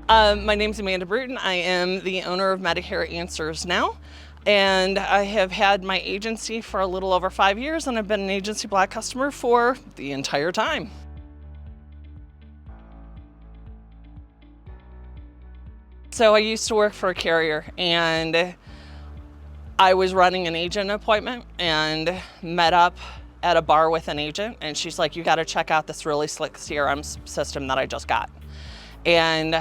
My name's Amanda Brewton. I am the owner of Medicare Answers Now, and I have had my agency for a little over 5 years, and I've been an AgencyBloc customer for the entire time. So I used to work for a carrier, and I was running an agent appointment and met up at a bar with an agent, and she's like, "You got to check out this really slick CRM system that I just got." And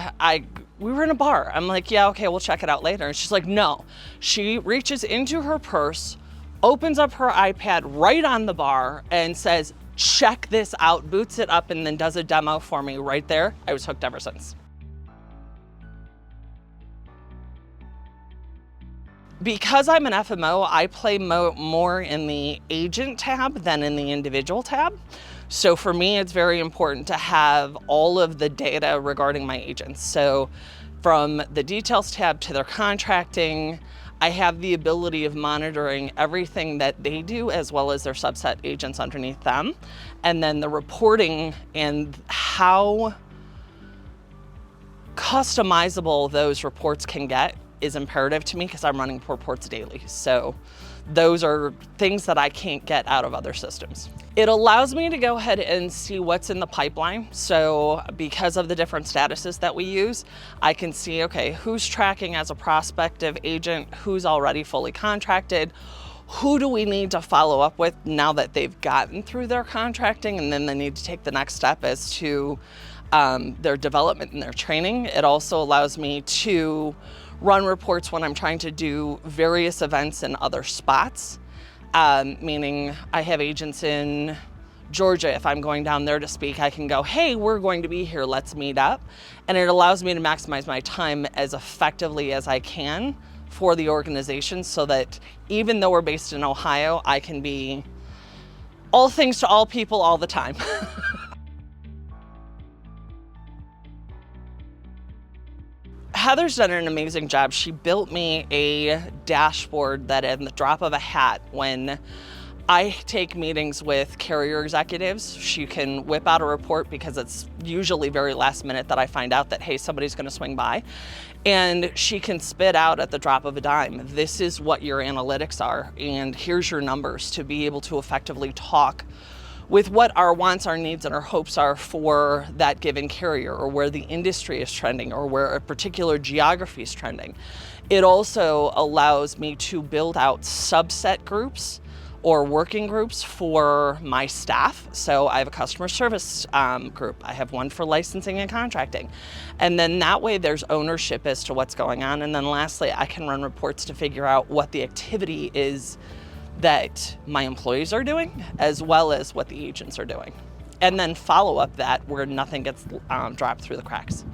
we were in a bar. I'm like, "Yeah, okay, we'll check it out later." And she's like, "No." She reaches into her purse, opens up her iPad right on the bar and says, "Check this out," boots it up, and then does a demo for me right there. I was hooked ever since. Because I'm an FMO, I play more in the agent tab than in the individual tab. So for me, it's very important to have all of the data regarding my agents. So from the details tab to their contracting, I have the ability of monitoring everything that they do as well as their subset agents underneath them. And then the reporting and how customizable those reports can get is imperative to me because I'm running reports daily. So those are things that I can't get out of other systems. It allows me to go ahead and see what's in the pipeline. So because of the different statuses that we use, I can see, okay, who's tracking as a prospective agent, who's already fully contracted, who do we need to follow up with now that they've gotten through their contracting, and then they need to take the next step as to their development and their training. It also allows me to run reports when I'm trying to do various events in other spots, meaning I have agents in Georgia. If I'm going down there to speak, I can go, "Hey, we're going to be here, let's meet up." And it allows me to maximize my time as effectively as I can for the organization so that even though we're based in Ohio, I can be all things to all people all the time. Heather's done an amazing job. She built me a dashboard that in the drop of a hat, when I take meetings with carrier executives, she can whip out a report because it's usually very last minute that I find out that, hey, somebody's going to swing by. And she can spit out at the drop of a dime, "This is what your analytics are, and here's your numbers," to be able to effectively talk with what our wants, our needs, and our hopes are for that given carrier, or where the industry is trending, or where a particular geography is trending. It also allows me to build out subset groups or working groups for my staff. So I have a customer service group. I have one for licensing and contracting. And then that way there's ownership as to what's going on. And then lastly, I can run reports to figure out what the activity is that my employees are doing, as well as what the agents are doing. And then follow up that where nothing gets dropped through the cracks.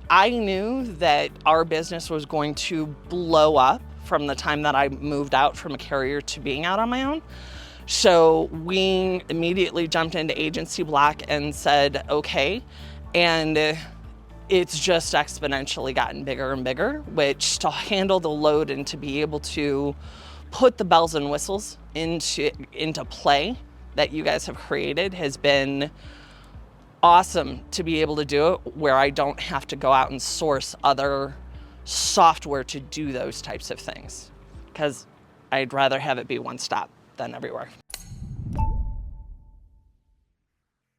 I knew that our business was going to blow up from the time that I moved out from a carrier to being out on my own. So we immediately jumped into AgencyBloc and said, okay, and it's just exponentially gotten bigger and bigger, which to handle the load and to be able to put the bells and whistles into play that you guys have created has been awesome to be able to do it where I don't have to go out and source other software to do those types of things, because I'd rather have it be one stop than everywhere.